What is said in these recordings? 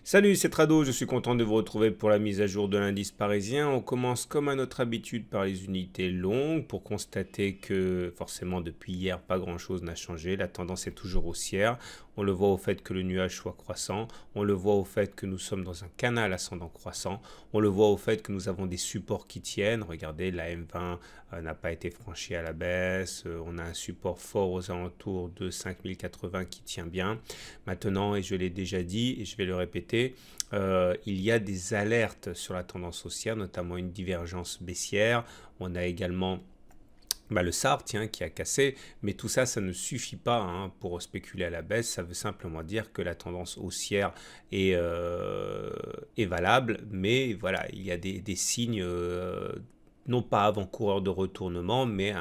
Salut, c'est Trado, je suis content de vous retrouver pour la mise à jour de l'indice parisien. On commence comme à notre habitude par les unités longues pour constater que forcément depuis hier pas grand chose n'a changé, la tendance est toujours haussière. On le voit au fait que le nuage soit croissant, on le voit au fait que nous sommes dans un canal ascendant croissant, on le voit au fait que nous avons des supports qui tiennent. Regardez, la M20 n'a pas été franchie à la baisse, on a un support fort aux alentours de 5080 qui tient bien. Maintenant, et je l'ai déjà dit et je vais le répéter, il y a des alertes sur la tendance haussière, notamment une divergence baissière. On a également le SAR, tiens, qui a cassé, mais tout ça, ça ne suffit pas pour spéculer à la baisse. Ça veut simplement dire que la tendance haussière est valable, mais voilà, il y a des signes non pas avant-coureurs de retournement, mais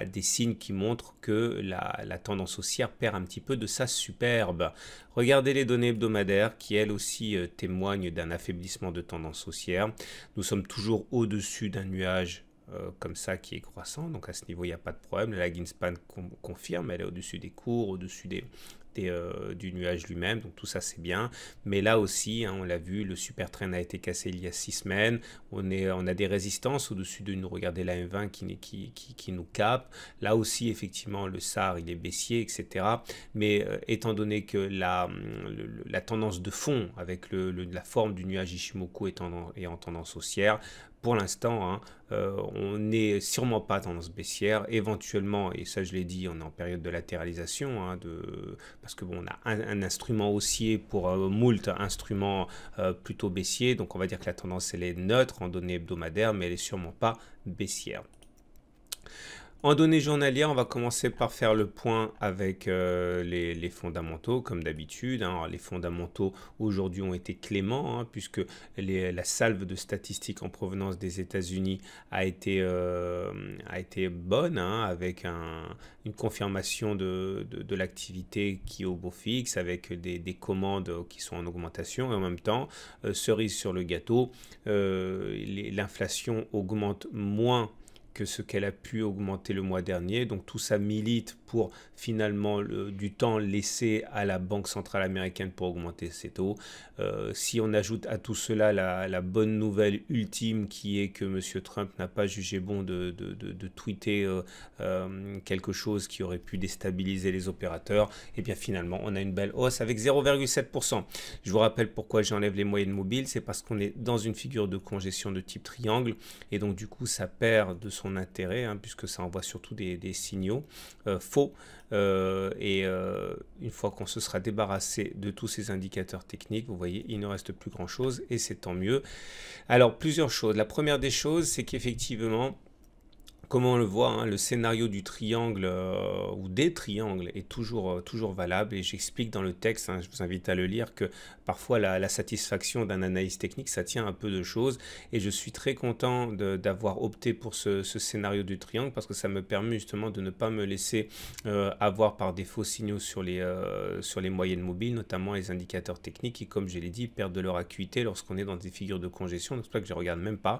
des signes qui montrent que la tendance haussière perd un petit peu de sa superbe. Regardez les données hebdomadaires qui, elles aussi, témoignent d'un affaiblissement de tendance haussière. Nous sommes toujours au-dessus d'un nuage comme ça qui est croissant, donc à ce niveau il n'y a pas de problème. La lagging span confirme, elle est au-dessus des cours, au-dessus du nuage lui-même, donc tout ça c'est bien, mais là aussi on l'a vu, le super trend a été cassé il y a 6 semaines, on a des résistances au-dessus de nous. Regardez la M20 qui nous capte, là aussi effectivement le SAR il est baissier, etc., mais étant donné que la tendance de fond avec la forme du nuage Ishimoku est en tendance haussière, pour l'instant, on n'est sûrement pas à tendance baissière. Éventuellement, et ça je l'ai dit, on est en période de latéralisation, parce que bon, on a un instrument haussier pour moult instruments plutôt baissiers. Donc on va dire que la tendance elle est neutre en données hebdomadaires, mais elle n'est sûrement pas baissière. En données journalières, on va commencer par faire le point avec les fondamentaux, comme d'habitude. Les fondamentaux aujourd'hui ont été cléments, puisque la salve de statistiques en provenance des États-Unis a été bonne, avec une confirmation de l'activité qui est au beau fixe, avec des commandes qui sont en augmentation, et en même temps, cerise sur le gâteau, l'inflation augmente moins que ce qu'elle a pu augmenter le mois dernier. Donc tout ça milite pour finalement du temps laissé à la Banque centrale américaine pour augmenter ses taux. Si on ajoute à tout cela la bonne nouvelle ultime qui est que M. Trump n'a pas jugé bon de tweeter quelque chose qui aurait pu déstabiliser les opérateurs, et bien finalement on a une belle hausse avec 0,7%. Je vous rappelle pourquoi j'enlève les moyennes mobiles, c'est parce qu'on est dans une figure de congestion de type triangle, et donc du coup ça perd de son intérêt, puisque ça envoie surtout des signaux faux, et une fois qu'on se sera débarrassé de tous ces indicateurs techniques, vous voyez, il ne reste plus grand chose, et c'est tant mieux. Alors plusieurs choses. La première des choses, c'est qu'effectivement, comme on le voit, le scénario du triangle ou des triangles est toujours valable, et j'explique dans le texte, je vous invite à le lire, que parfois la satisfaction d'un analyse technique, ça tient un peu de choses, et je suis très content d'avoir opté pour ce scénario du triangle, parce que ça me permet justement de ne pas me laisser avoir par des faux signaux sur les moyennes mobiles, notamment les indicateurs techniques qui, comme je l'ai dit, perdent de leur acuité lorsqu'on est dans des figures de congestion, donc c'est pour ça que je ne regarde même pas.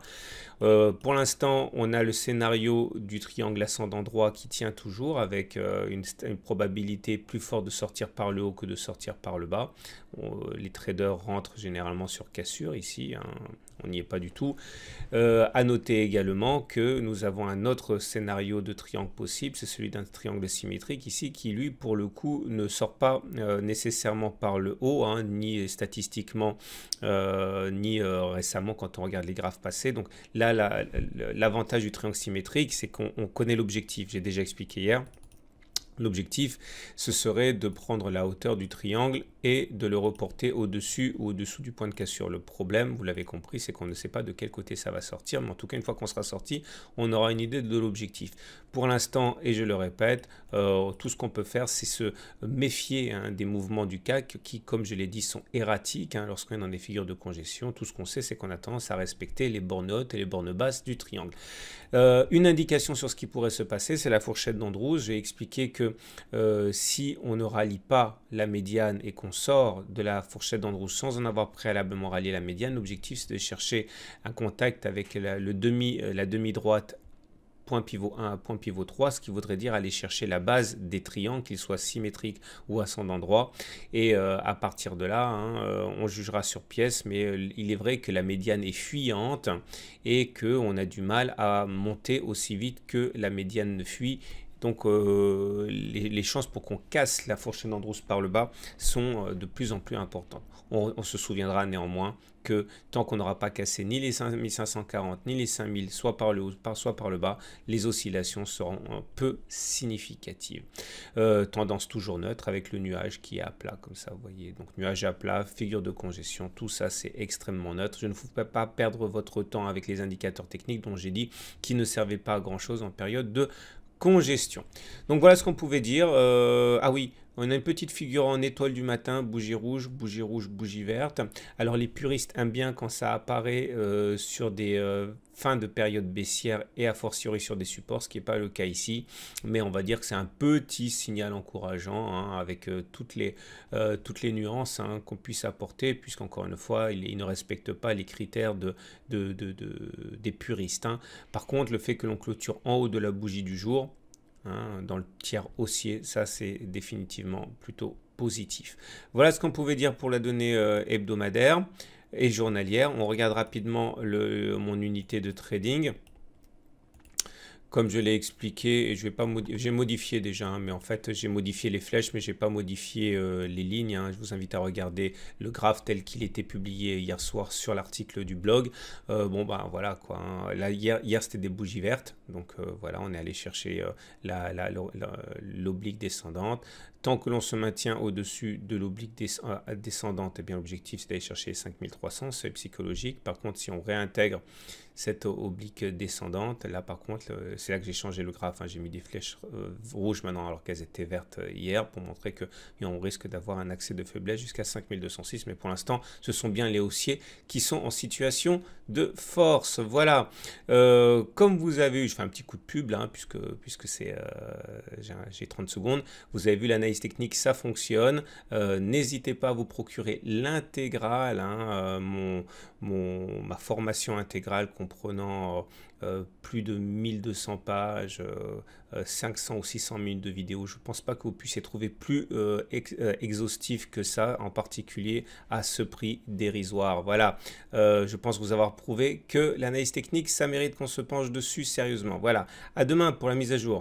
Pour l'instant, on a le scénario du triangle ascendant droit qui tient toujours, avec une probabilité plus forte de sortir par le haut que de sortir par le bas. Les traders rentrent généralement sur cassure ici, on n'y est pas du tout. À noter également que nous avons un autre scénario de triangle possible, c'est celui d'un triangle symétrique ici, qui lui pour le coup ne sort pas nécessairement par le haut, ni statistiquement ni récemment quand on regarde les graphes passés. Donc là l'avantage du triangle symétrique, c'est qu'on connaît l'objectif, j'ai déjà expliqué hier. L'objectif, ce serait de prendre la hauteur du triangle et de le reporter au-dessus ou au-dessous du point de cassure. Le problème, vous l'avez compris, c'est qu'on ne sait pas de quel côté ça va sortir, mais en tout cas, une fois qu'on sera sorti, on aura une idée de l'objectif. Pour l'instant, et je le répète, tout ce qu'on peut faire, c'est se méfier des mouvements du CAC qui, comme je l'ai dit, sont erratiques lorsqu'on est dans des figures de congestion. Tout ce qu'on sait, c'est qu'on a tendance à respecter les bornes hautes et les bornes basses du triangle. Une indication sur ce qui pourrait se passer, c'est la fourchette d'Andrews. J'ai expliqué que si on ne rallie pas la médiane et qu'on sort de la fourchette d'Andrews sans en avoir préalablement rallié la médiane, l'objectif c'est de chercher un contact avec la demi-droite point pivot 1 à point pivot 3, ce qui voudrait dire aller chercher la base des triangles, qu'ils soient symétriques ou ascendant droit. Et à partir de là, on jugera sur pièce, mais il est vrai que la médiane est fuyante et qu'on a du mal à monter aussi vite que la médiane ne fuit. Donc les chances pour qu'on casse la fourchette d'Andrews par le bas sont de plus en plus importantes. On se souviendra néanmoins que tant qu'on n'aura pas cassé ni les 5540 ni les 5000, soit par le haut, soit par le bas, les oscillations seront un peu significatives. Tendance toujours neutre avec le nuage qui est à plat, comme ça, vous voyez. Donc nuage à plat, figure de congestion, tout ça c'est extrêmement neutre. Je ne vous fais pas perdre votre temps avec les indicateurs techniques dont j'ai dit qu'ils ne servaient pas à grand chose en période de congestion. Donc voilà ce qu'on pouvait dire. Ah oui, on a une petite figure en étoile du matin, bougie rouge, bougie verte. Alors les puristes aiment bien quand ça apparaît sur des fins de période baissière et a fortiori sur des supports, ce qui n'est pas le cas ici. Mais on va dire que c'est un petit signal encourageant avec toutes les nuances qu'on puisse apporter, puisqu'encore une fois, il ne respecte pas les critères des puristes. Par contre, le fait que l'on clôture en haut de la bougie du jour, dans le tiers haussier, ça c'est définitivement plutôt positif. Voilà ce qu'on pouvait dire pour la donnée hebdomadaire et journalière. On regarde rapidement mon unité de trading. Comme je l'ai expliqué, j'ai modifié déjà, mais en fait j'ai modifié les flèches, mais j'ai pas modifié les lignes. Je vous invite à regarder le graphe tel qu'il était publié hier soir sur l'article du blog. Bon ben voilà quoi. Là hier c'était des bougies vertes, donc voilà, on est allé chercher l'oblique descendante. Tant que l'on se maintient au-dessus de l'oblique descendante, eh bien l'objectif c'est d'aller chercher les 5300, c'est psychologique. Par contre, si on réintègre cette oblique descendante, là par contre, c'est là que j'ai changé le graphe. J'ai mis des flèches rouges maintenant alors qu'elles étaient vertes hier pour montrer qu'on risque d'avoir un accès de faiblesse jusqu'à 5206. Mais pour l'instant, ce sont bien les haussiers qui sont en situation de force. Voilà. Comme vous avez vu, je fais un petit coup de pub là, puisque j'ai 30 secondes. Vous avez vu l'analyse technique, ça fonctionne. N'hésitez pas à vous procurer l'intégrale, ma formation intégrale comprenant plus de 1200 pages, 500 ou 600 minutes de vidéos. Je ne pense pas que vous puissiez trouver plus exhaustif que ça, en particulier à ce prix dérisoire. Voilà, je pense vous avoir prouvé que l'analyse technique, ça mérite qu'on se penche dessus sérieusement. Voilà, à demain pour la mise à jour.